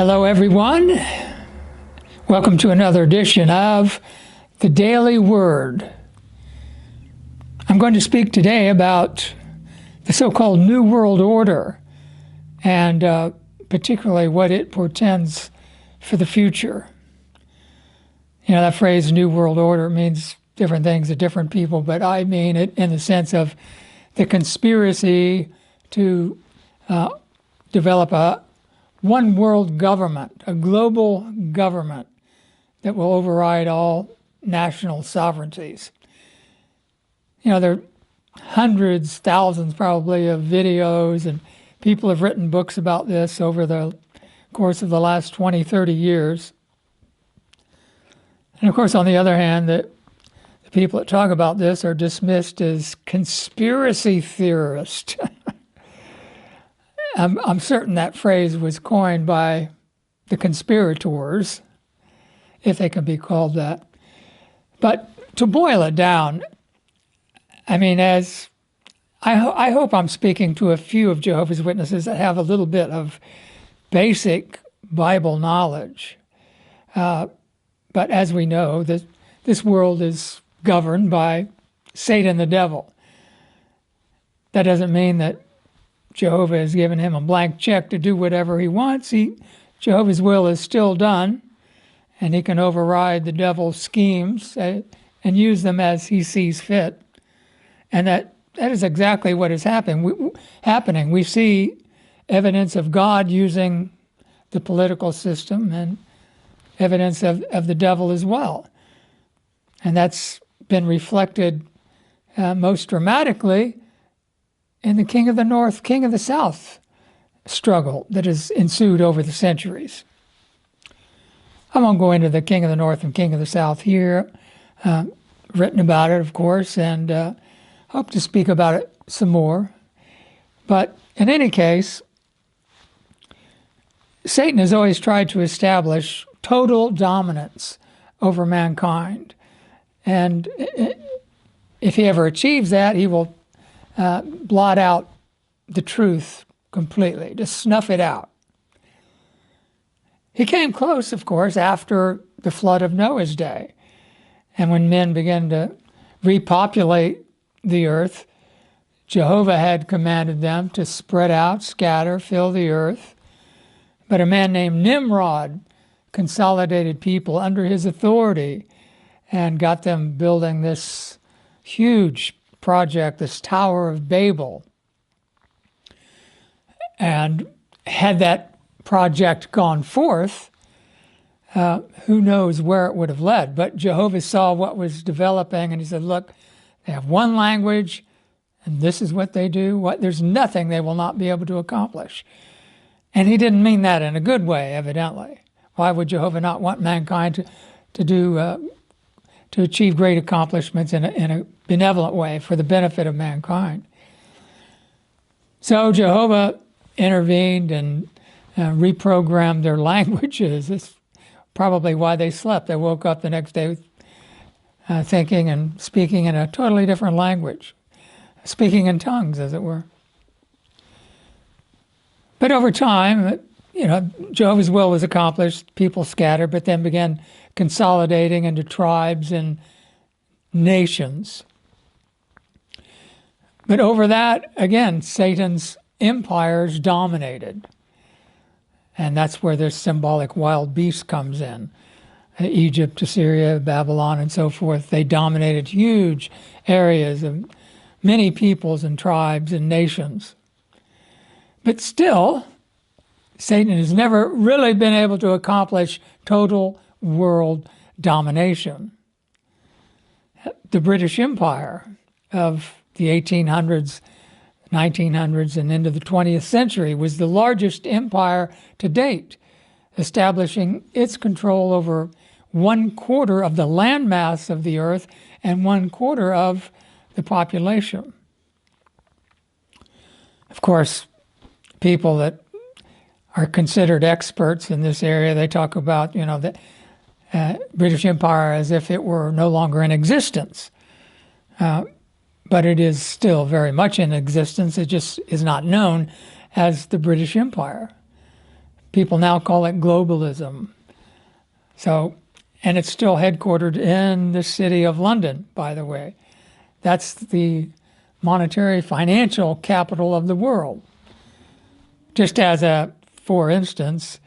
Hello, everyone. Welcome to another edition of the Daily Word. I'm going to speak today about the so-called New World Order and particularly what it portends for the future. You know, that phrase, New World Order, means different things to different people, but I mean it in the sense of the conspiracy to develop a one world government, a global government that will override all national sovereignties. You know, there are hundreds, thousands probably of videos, and people have written books about this over the course of the last 20, 30 years. And of course, on the other hand, the people that talk about this are dismissed as conspiracy theorists. I'm certain that phrase was coined by the conspirators, if they can be called that. But to boil it down, I mean, as I hope I'm speaking to a few of Jehovah's Witnesses that have a little bit of basic Bible knowledge. But as we know, this world is governed by Satan the devil. That doesn't mean that Jehovah has given him a blank check to do whatever he wants. Jehovah's will is still done, and he can override the devil's schemes and use them as he sees fit. And that is exactly what is happening. We see evidence of God using the political system and evidence of the devil as well. And that's been reflected most dramatically in the King of the North, King of the South struggle that has ensued over the centuries. I won't go into the King of the North and King of the South here. Written about it, of course, and hope to speak about it some more. But in any case, Satan has always tried to establish total dominance over mankind. And if he ever achieves that, he will blot out the truth completely, to snuff it out. He came close, of course, after the flood of Noah's day. And when men began to repopulate the earth, Jehovah had commanded them to spread out, scatter, fill the earth. But a man named Nimrod consolidated people under his authority and got them building this huge project, this Tower of Babel. And had that project gone forth, who knows where it would have led. But Jehovah saw what was developing, and he said, look, they have one language, and this is what they do. There's nothing they will not be able to accomplish. And he didn't mean that in a good way, evidently. Why would Jehovah not want mankind to achieve great accomplishments in a benevolent way for the benefit of mankind? So Jehovah intervened and reprogrammed their languages. That's probably why they slept. They woke up the next day thinking and speaking in a totally different language, speaking in tongues, as it were. But over time, you know, Jehovah's will was accomplished, people scattered, but then began consolidating into tribes and nations. But over that, again, Satan's empires dominated. And that's where this symbolic wild beast comes in. Egypt, Assyria, Babylon, and so forth. They dominated huge areas of many peoples and tribes and nations. But still, Satan has never really been able to accomplish total world domination. The British Empire of the 1800s, 1900s, and into the 20th century was the largest empire to date, establishing its control over 1/4 of the landmass of the earth and 1/4 of the population. Of course, people that are considered experts in this area, they talk about, you know, the British Empire as if it were no longer in existence. But it is still very much in existence. It just is not known as the British Empire. People now call it globalism. So, and it's still headquartered in the city of London, by the way. That's the monetary financial capital of the world. Just as for instance,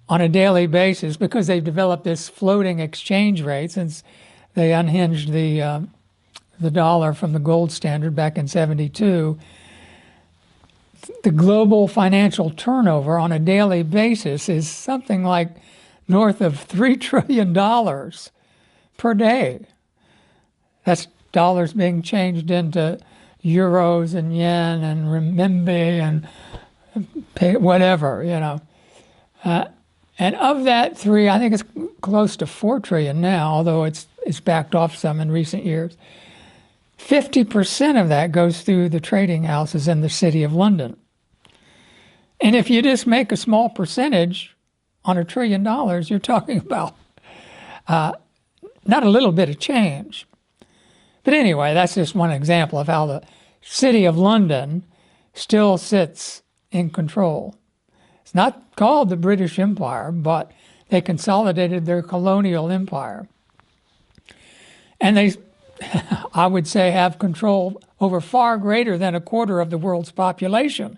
on a daily basis, because they've developed this floating exchange rate since they unhinged the dollar from the gold standard back in '72, the global financial turnover on a daily basis is something like north of $3 trillion per day. That's dollars being changed into euros and yen and renminbi and whatever, you know. And of that three, I think it's close to 4 trillion now, although it's backed off some in recent years. 50% of that goes through the trading houses in the city of London. And if you just make a small percentage on $1 trillion, you're talking about not a little bit of change. But anyway, that's just one example of how the city of London still sits in control. It's not called the British Empire, but they consolidated their colonial empire. And they, I would say, have control over far greater than a quarter of the world's population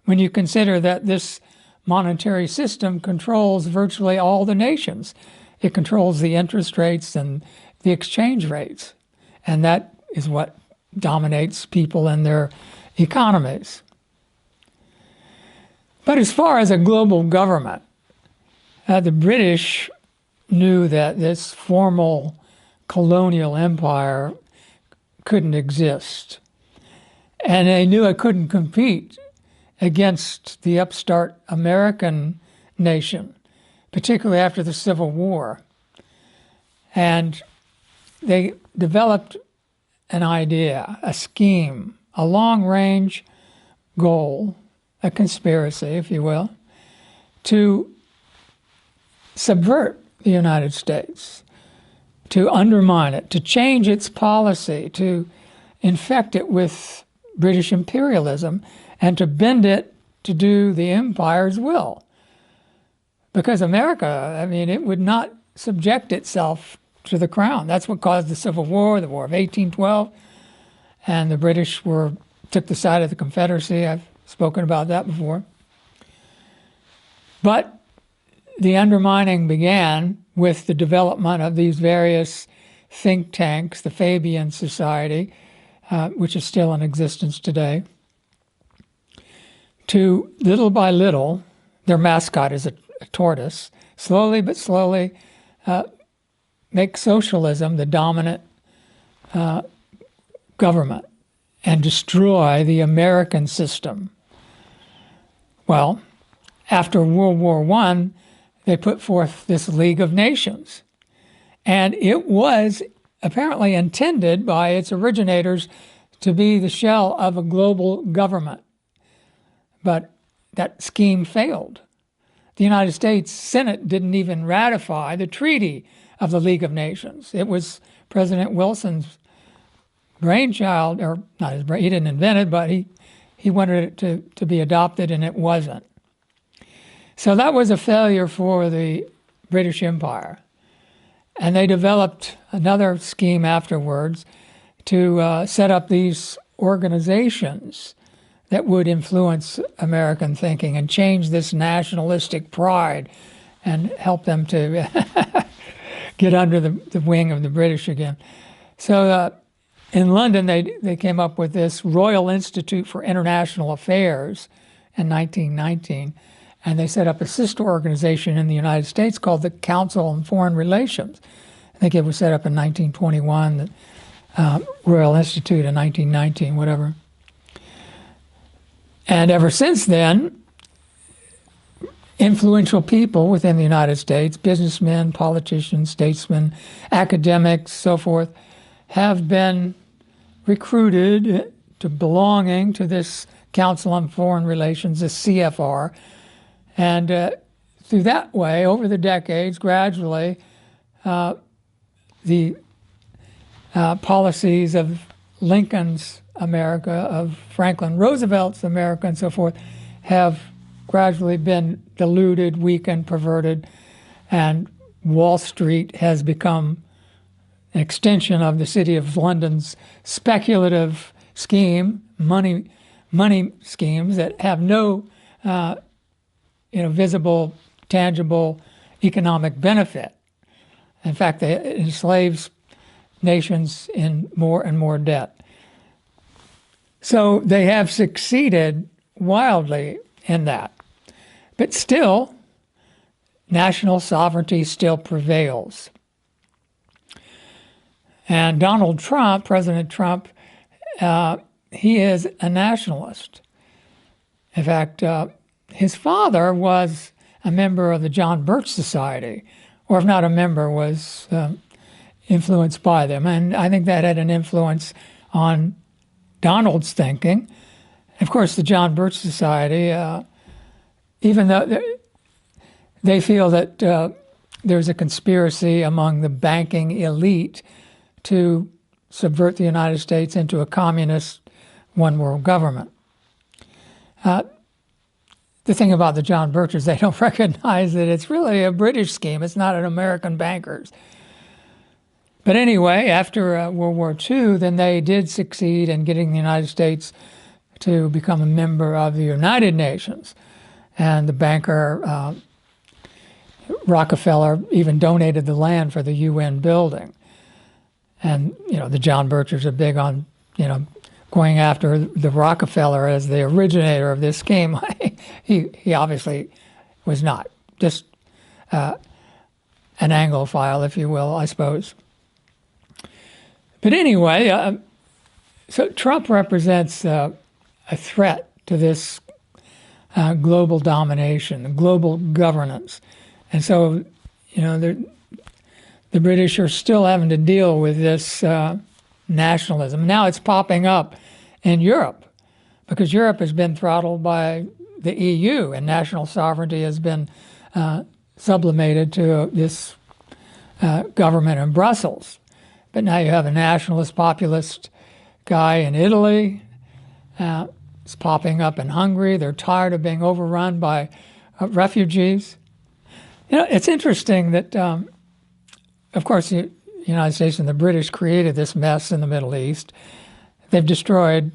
when you consider that this monetary system controls virtually all the nations. It controls the interest rates and the exchange rates, and that is what dominates people and their economies. But as far as a global government, the British knew that this formal colonial empire couldn't exist. And they knew it couldn't compete against the upstart American nation, particularly after the Civil War. And they developed an idea, a scheme, a long-range goal, a conspiracy, if you will, to subvert the United States, to undermine it, to change its policy, to infect it with British imperialism, and to bend it to do the empire's will. Because America, I mean, it would not subject itself to the crown. That's what caused the Civil War, the War of 1812, and the British took the side of the Confederacy. I've spoken about that before. But the undermining began with the development of these various think tanks, the Fabian Society, which is still in existence today, to little by little, their mascot is a tortoise, slowly but slowly make socialism the dominant government and destroy the American system. Well, after World War I, they put forth this League of Nations. And it was apparently intended by its originators to be the shell of a global government. But that scheme failed. The United States Senate didn't even ratify the Treaty of the League of Nations. It was President Wilson's brainchild, or not his brain, he didn't invent it, but he wanted it to be adopted, and it wasn't. So that was a failure for the British Empire. And they developed another scheme afterwards to set up these organizations that would influence American thinking and change this nationalistic pride and help them to get under the wing of the British again. So in London, they came up with this Royal Institute for International Affairs in 1919, and they set up a sister organization in the United States called the Council on Foreign Relations. I think it was set up in 1921, the Royal Institute in 1919, whatever. And ever since then, influential people within the United States, businessmen, politicians, statesmen, academics, so forth, have been recruited to belonging to this Council on Foreign Relations, this CFR. And through that way, over the decades, gradually, the policies of Lincoln's America, of Franklin Roosevelt's America, and so forth, have gradually been diluted, weakened, perverted, and Wall Street has become an extension of the City of London's speculative scheme, money schemes that have no visible, tangible economic benefit. In fact, they enslaves nations in more and more debt. So they have succeeded wildly in that. But still, national sovereignty still prevails. And Donald Trump, President Trump, he is a nationalist. In fact, his father was a member of the John Birch Society, or if not a member, was influenced by them. And I think that had an influence on Donald's thinking. Of course, the John Birch Society, even though they feel that there's a conspiracy among the banking elite to subvert the United States into a communist one-world government. The thing about the John Birches, they don't recognize that it's really a British scheme. It's not an American bankers. But anyway, after World War II, then they did succeed in getting the United States to become a member of the United Nations. And the banker, Rockefeller, even donated the land for the UN building. And, the John Birchers are big on, going after the Rockefeller as the originator of this scheme. He obviously was not. Just an Anglophile, if you will, I suppose. But anyway, so Trump represents a threat to this global domination, global governance. And so, the British are still having to deal with this nationalism. Now it's popping up in Europe because Europe has been throttled by the EU and national sovereignty has been sublimated to this government in Brussels. But now you have a nationalist populist guy in Italy. It's popping up in Hungary. They're tired of being overrun by refugees. It's interesting that, of course, the United States and the British created this mess in the Middle East. They've destroyed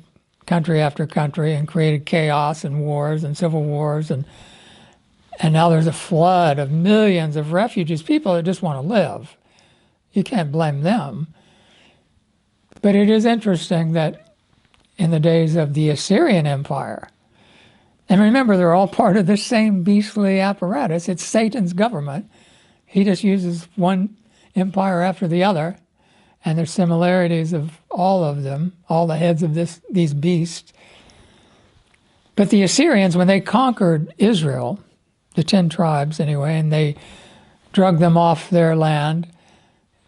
country after country and created chaos and wars and civil wars. And now there's a flood of millions of refugees, people that just want to live. You can't blame them. But it is interesting that in the days of the Assyrian Empire, and remember, they're all part of the same beastly apparatus. It's Satan's government. He just uses one empire after the other, and there's similarities of all of them, all the heads of these beasts. But the Assyrians, when they conquered Israel, the 10 tribes anyway, and they drug them off their land,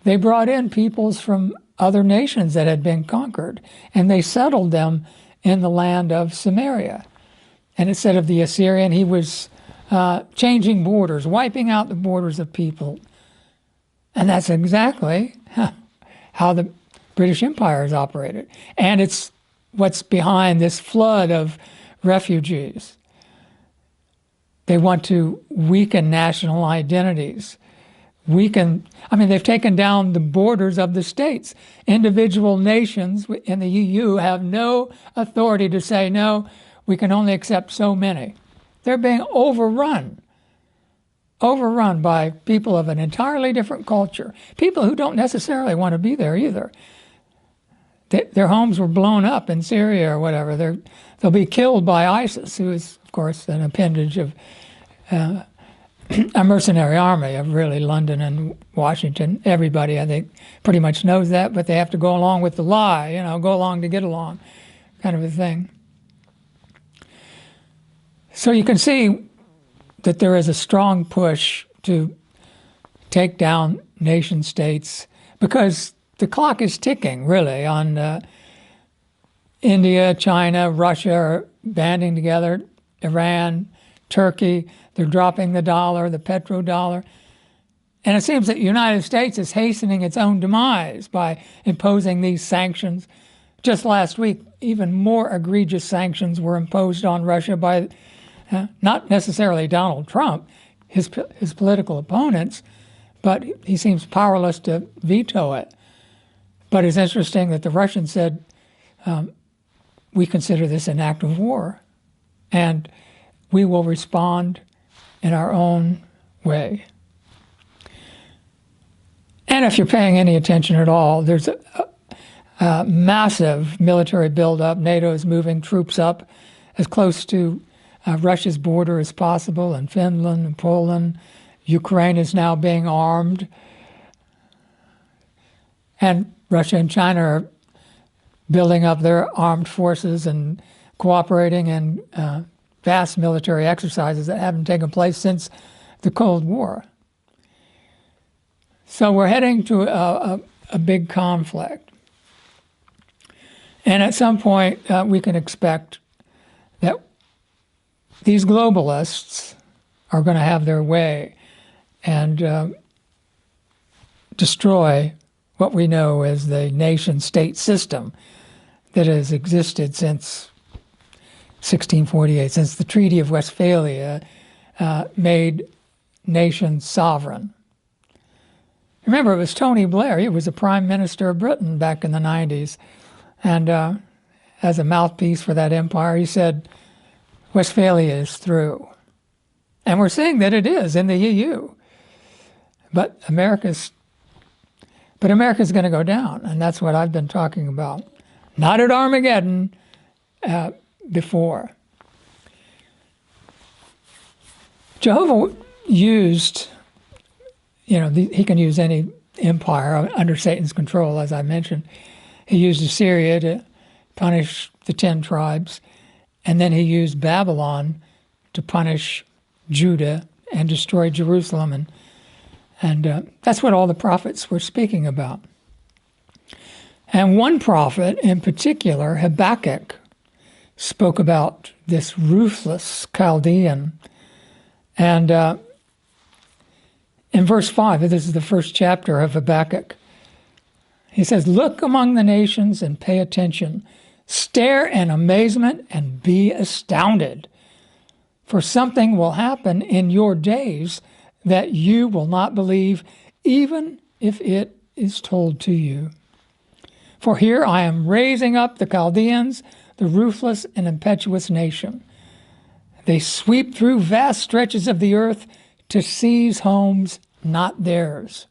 they brought in peoples from other nations that had been conquered, and they settled them in the land of Samaria. And instead of the Assyrian, he was changing borders, wiping out the borders of people. And that's exactly how the British Empire is operated. And it's what's behind this flood of refugees. They want to weaken national identities. They've taken down the borders of the states. Individual nations in the EU have no authority to say, no, we can only accept so many. They're being overrun by people of an entirely different culture, people who don't necessarily want to be there either. Their homes were blown up in Syria or whatever. They'll be killed by ISIS, who is, of course, an appendage of a mercenary army of really London and Washington. Everybody, I think, pretty much knows that, but they have to go along with the lie, go along to get along, kind of a thing. So you can see that there is a strong push to take down nation states because the clock is ticking, really, on India, China, Russia are banding together, Iran, Turkey. They're dropping the dollar, the petrodollar. And it seems that the United States is hastening its own demise by imposing these sanctions. Just last week, even more egregious sanctions were imposed on Russia by not necessarily Donald Trump, his political opponents, but he seems powerless to veto it. But it's interesting that the Russians said, we consider this an act of war, and we will respond in our own way. And if you're paying any attention at all, there's a massive military buildup. NATO is moving troops up as close to Russia's border as possible, in Finland and Poland. Ukraine is now being armed. And Russia and China are building up their armed forces and cooperating in vast military exercises that haven't taken place since the Cold War. So we're heading to a big conflict. And at some point, we can expect that these globalists are going to have their way and destroy what we know as the nation-state system that has existed since 1648, since the Treaty of Westphalia made nations sovereign. Remember, it was Tony Blair. He was the Prime Minister of Britain back in the 90s. And as a mouthpiece for that empire, he said, Westphalia is through. And we're seeing that it is in the EU. But America's going to go down, and that's what I've been talking about. Not at Armageddon, before. Jehovah used, he can use any empire under Satan's control, as I mentioned. He used Assyria to punish the 10 tribes, and then he used Babylon to punish Judah and destroy Jerusalem, and that's what all the prophets were speaking about. And one prophet in particular, Habakkuk, spoke about this ruthless Chaldean. And in verse 5, this is the first chapter of Habakkuk, he says, "Look among the nations and pay attention. Stare in amazement and be astounded. For something will happen in your days that you will not believe, even if it is told to you. For here I am raising up the Chaldeans, the ruthless and impetuous nation. They sweep through vast stretches of the earth to seize homes not theirs."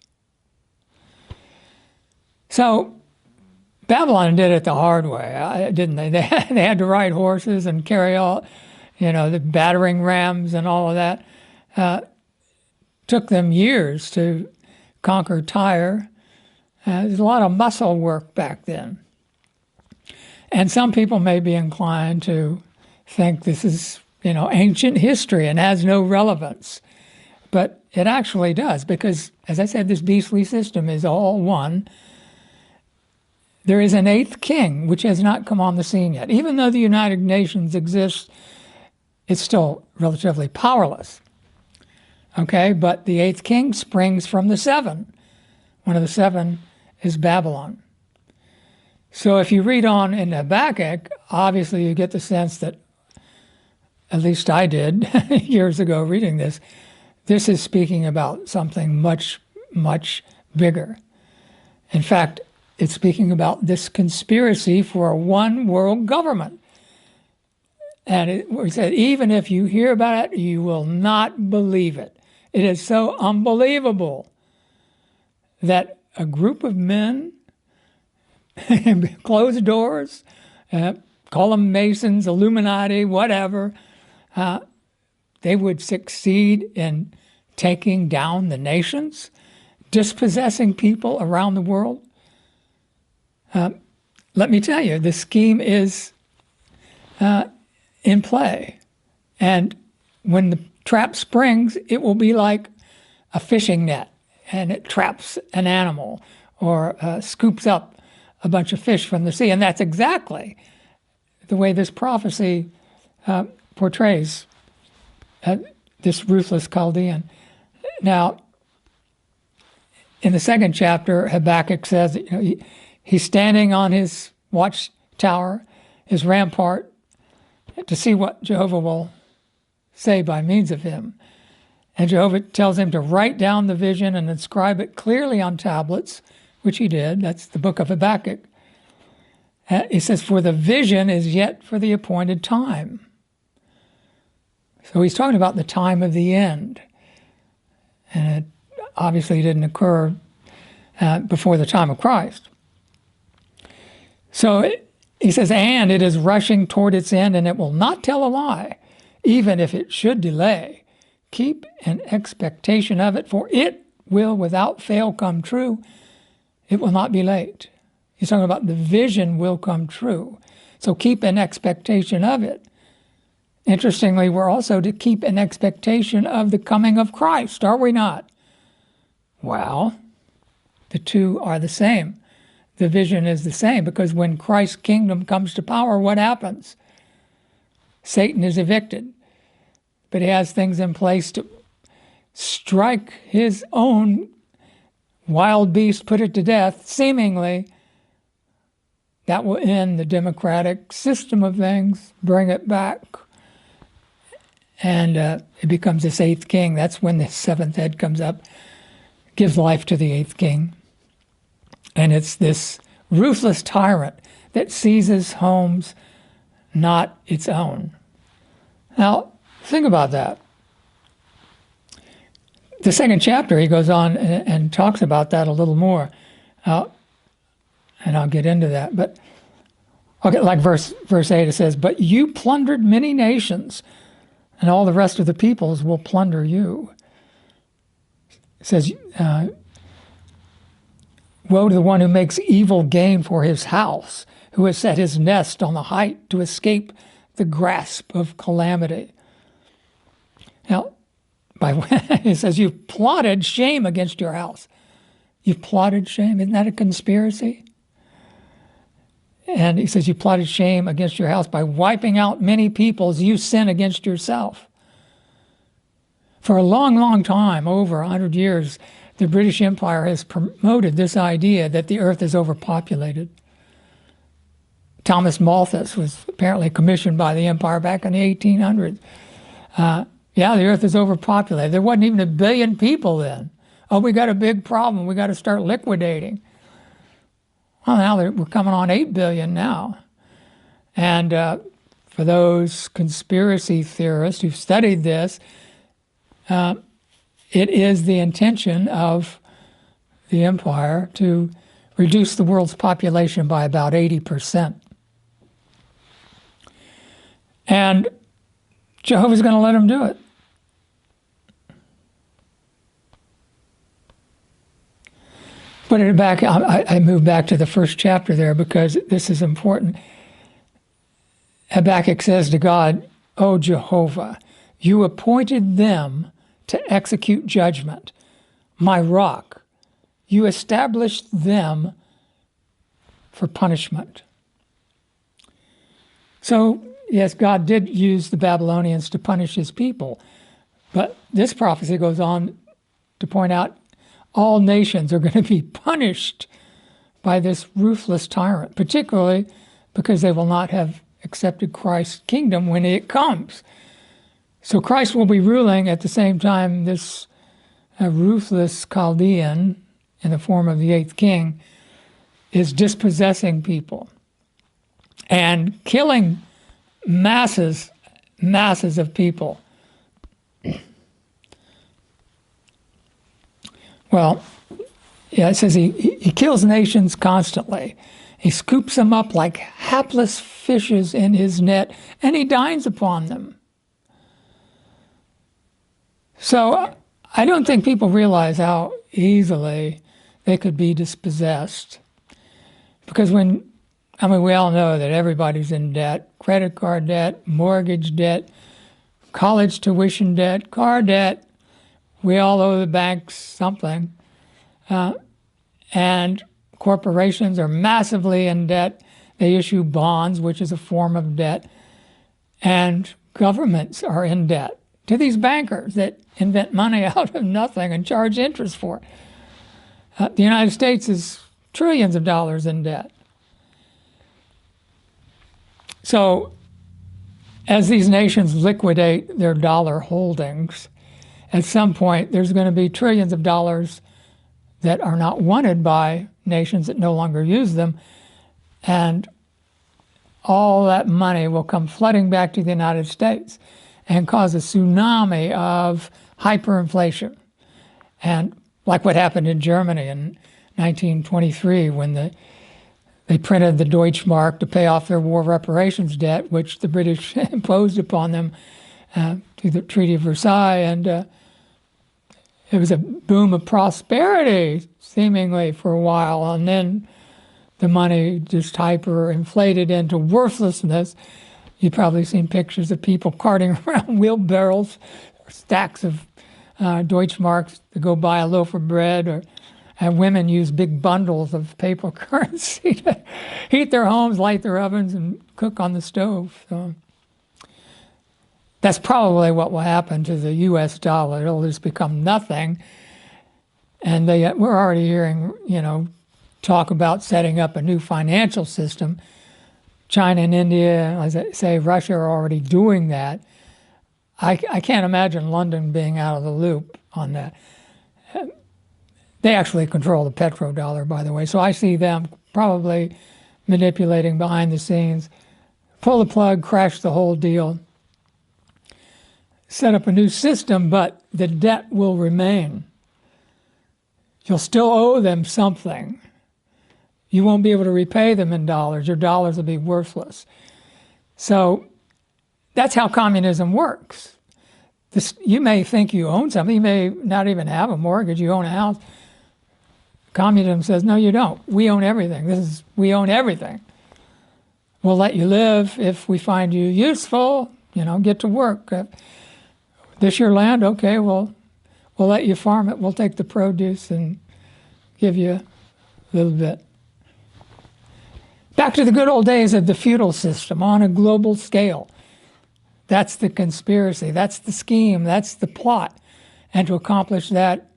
So Babylon did it the hard way, didn't they? They had to ride horses and carry all, the battering rams and all of that. Took them years to conquer Tyre. There's a lot of muscle work back then. And some people may be inclined to think this is, ancient history and has no relevance. But it actually does, because, as I said, this beastly system is all one. There is an eighth king, which has not come on the scene yet. Even though the United Nations exists, it's still relatively powerless. Okay, but the eighth king springs from the seven. One of the seven is Babylon. So if you read on in Habakkuk, obviously you get the sense that, at least I did years ago reading this is speaking about something much, much bigger. In fact, it's speaking about this conspiracy for a one world government. And it said, even if you hear about it, you will not believe it. It is so unbelievable that a group of men, closed doors, call them Masons, Illuminati, whatever, they would succeed in taking down the nations, dispossessing people around the world. Let me tell you, the scheme is in play. And when the trap springs, it will be like a fishing net, and it traps an animal or scoops up a bunch of fish from the sea. And that's exactly the way this prophecy portrays this ruthless Chaldean. Now, in the second chapter, Habakkuk says that, he's standing on his watchtower, his rampart, to see what Jehovah will say by means of him. And Jehovah tells him to write down the vision and inscribe it clearly on tablets, which he did. That's the book of Habakkuk. He says, for the vision is yet for the appointed time. So he's talking about the time of the end. And it obviously didn't occur before the time of Christ. So he says, and it is rushing toward its end, and it will not tell a lie, even if it should delay. Keep an expectation of it, for it will without fail come true. It will not be late. He's talking about the vision will come true. So keep an expectation of it. Interestingly, we're also to keep an expectation of the coming of Christ, are we not? Well, the two are the same. The vision is the same, because when Christ's kingdom comes to power, what happens? Satan is evicted, but he has things in place to strike his own wild beast, put it to death, seemingly. That will end the democratic system of things, bring it back, and it becomes this eighth king. That's when the seventh head comes up, gives life to the eighth king. And it's this ruthless tyrant that seizes homes not its own. Now, think about that. The second chapter, he goes on and talks about that a little more. And I'll get into that. But okay, like verse 8, it says, but you plundered many nations, and all the rest of the peoples will plunder you. It says, woe to the one who makes evil gain for his house, who has set his nest on the height to escape the grasp of calamity. Now, it says, you've plotted shame against your house. You've plotted shame. Isn't that a conspiracy? And he says, you plotted shame against your house by wiping out many peoples. You sin against yourself. For a long, long time, over 100 years, the British Empire has promoted this idea that the earth is overpopulated. Thomas Malthus was apparently commissioned by the empire back in the 1800s. Yeah, the earth is overpopulated. There wasn't even 1 billion people then. Oh, we got a big problem. We got to start liquidating. Well, now we're coming on 8 billion now. And for those conspiracy theorists who've studied this, it is the intention of the empire to reduce the world's population by about 80%. And Jehovah's going to let them do it. Put it back. I moved back to the first chapter there because this is important. Habakkuk says to God, "O Jehovah, you appointed them to execute judgment. My rock, you established them for punishment." So, yes, God did use the Babylonians to punish his people. But this prophecy goes on to point out all nations are going to be punished by this ruthless tyrant, particularly because they will not have accepted Christ's kingdom when it comes. So Christ will be ruling at the same time this ruthless Chaldean, in the form of the eighth king, is dispossessing people and killing masses of people. Well, yeah, it says he kills nations constantly. He scoops them up like hapless fishes in his net, and he dines upon them. So I don't think people realize how easily they could be dispossessed. Because we all know that everybody's in debt: credit card debt, mortgage debt, college tuition debt, car debt. We all owe the banks something. And corporations are massively in debt. They issue bonds, which is a form of debt. And governments are in debt to these bankers that invent money out of nothing and charge interest for it. The United States is trillions of dollars in debt. So as these nations liquidate their dollar holdings, at some point there's going to be trillions of dollars that are not wanted by nations that no longer use them, and all that money will come flooding back to the United States and cause a tsunami of hyperinflation. And like what happened in Germany in 1923 when they printed the Deutschmark to pay off their war reparations debt, which the British imposed upon them through the Treaty of Versailles. And it was a boom of prosperity, seemingly, for a while. And then the money just hyperinflated into worthlessness. You've probably seen pictures of people carting around wheelbarrows, or stacks of Deutschmarks to go buy a loaf of bread, or and women use big bundles of paper currency to heat their homes, light their ovens, and cook on the stove. So that's probably what will happen to the U.S. dollar. It'll just become nothing. And we're already hearing, talk about setting up a new financial system. China and India, as I say, Russia are already doing that. I can't imagine London being out of the loop on that. They actually control the petrodollar, by the way, so I see them probably manipulating behind the scenes, pull the plug, crash the whole deal, set up a new system, but the debt will remain. You'll still owe them something. You won't be able to repay them in dollars. Your dollars will be worthless. So that's how communism works. You may think you own something. You may not even have a mortgage. You own a house. Communism says, no, you don't. We own everything. We own everything. We'll let you live if we find you useful. Get to work. This your land? Okay, we'll let you farm it. We'll take the produce and give you a little bit. Back to the good old days of the feudal system on a global scale. That's the conspiracy. That's the scheme. That's the plot. And to accomplish that,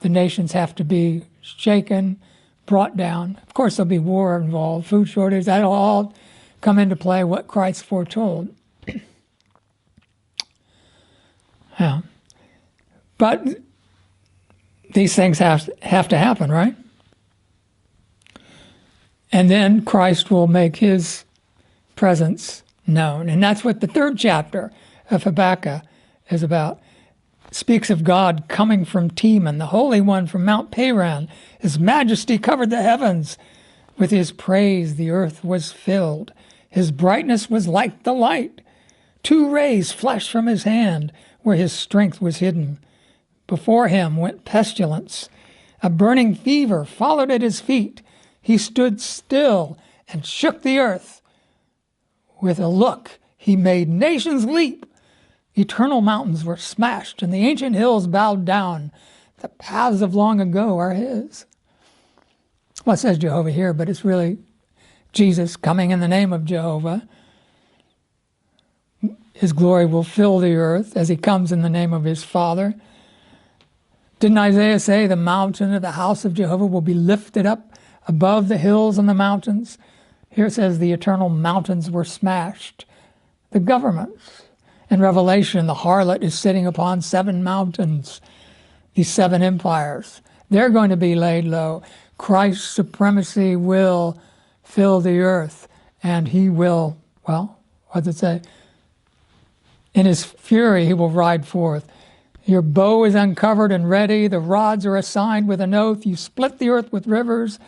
the nations have to be shaken, brought down. Of course, there'll be war involved, food shortage. That'll all come into play, what Christ foretold. Yeah. But these things have to happen, right? And then Christ will make his presence known. And that's what the 3rd chapter of Habakkuk is about. It speaks of God coming from Teman, the Holy One from Mount Paran. His majesty covered the heavens. With his praise the earth was filled. His brightness was like the light. 2 rays flashed from his hand where his strength was hidden. Before him went pestilence. A burning fever followed at his feet. He stood still and shook the earth. With a look, he made nations leap. Eternal mountains were smashed, and the ancient hills bowed down. The paths of long ago are his. Well, it says Jehovah here, but it's really Jesus coming in the name of Jehovah. His glory will fill the earth as he comes in the name of his Father. Didn't Isaiah say the mountain of the house of Jehovah will be lifted up above the hills and the mountains? Here it says the eternal mountains were smashed. The governments. In Revelation, the harlot is sitting upon 7 mountains, these 7 empires. They're going to be laid low. Christ's supremacy will fill the earth, and he will, well, what does it say? In his fury, he will ride forth. Your bow is uncovered and ready. The rods are assigned with an oath. You split the earth with rivers.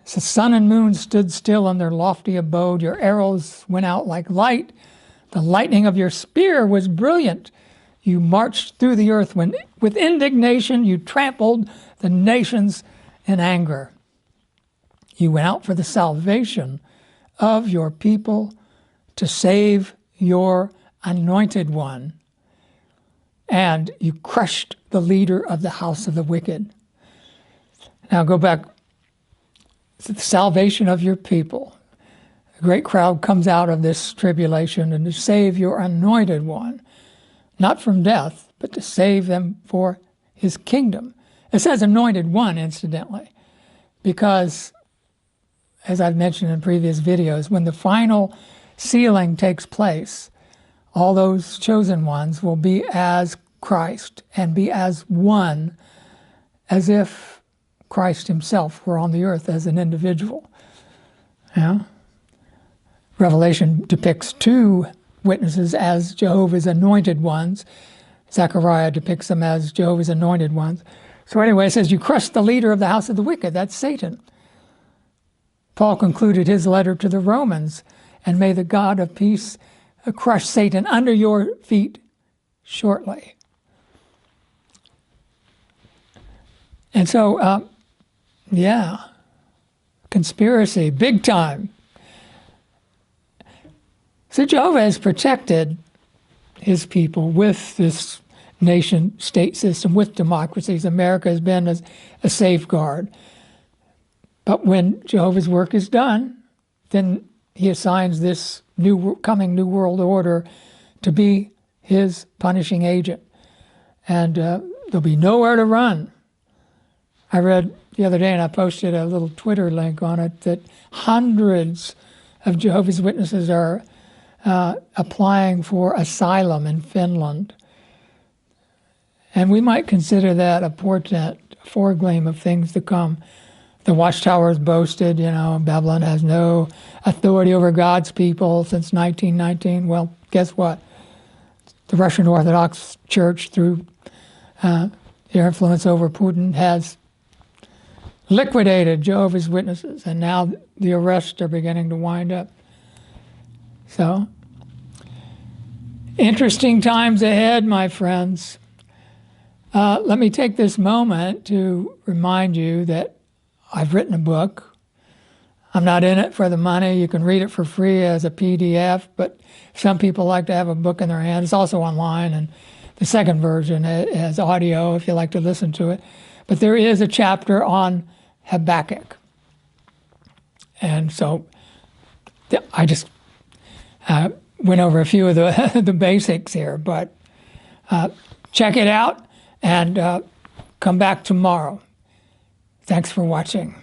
The sun and moon stood still in their lofty abode. Your arrows went out like light. The lightning of your spear was brilliant. You marched through the earth when, with indignation, you trampled the nations in anger. You went out for the salvation of your people to save your anointed one. And you crushed the leader of the house of the wicked. Now go back to the salvation of your people. A great crowd comes out of this tribulation and to save your anointed one, not from death, but to save them for his kingdom. It says anointed one, incidentally, because, as I've mentioned in previous videos, when the final sealing takes place, all those chosen ones will be as Christ and be as one, as if Christ himself were on the earth as an individual. Yeah? Revelation depicts two witnesses as Jehovah's anointed ones. Zechariah depicts them as Jehovah's anointed ones. So anyway, it says, you crushed the leader of the house of the wicked. That's Satan. Paul concluded his letter to the Romans, and may the God of peace crush Satan under your feet shortly. And so, conspiracy, big time. So Jehovah has protected his people with this nation-state system, with democracies. America has been a safeguard. But when Jehovah's work is done, then he assigns this coming new world order to be his punishing agent. And there'll be nowhere to run. I read the other day, and I posted a little Twitter link on it, that hundreds of Jehovah's Witnesses are applying for asylum in Finland. And we might consider that a portent, a foregleam of things to come. The Watchtower has boasted, Babylon has no authority over God's people since 1919. Well, guess what? The Russian Orthodox Church, through their influence over Putin, has liquidated Jehovah's Witnesses, and now the arrests are beginning to wind up. So, interesting times ahead, my friends. Let me take this moment to remind you that I've written a book. I'm not in it for the money. You can read it for free as a PDF, but some people like to have a book in their hand. It's also online, and the second version has audio if you like to listen to it. But there is a chapter on Habakkuk. And so I just went over a few of the basics here, but check it out and come back tomorrow. Thanks for watching.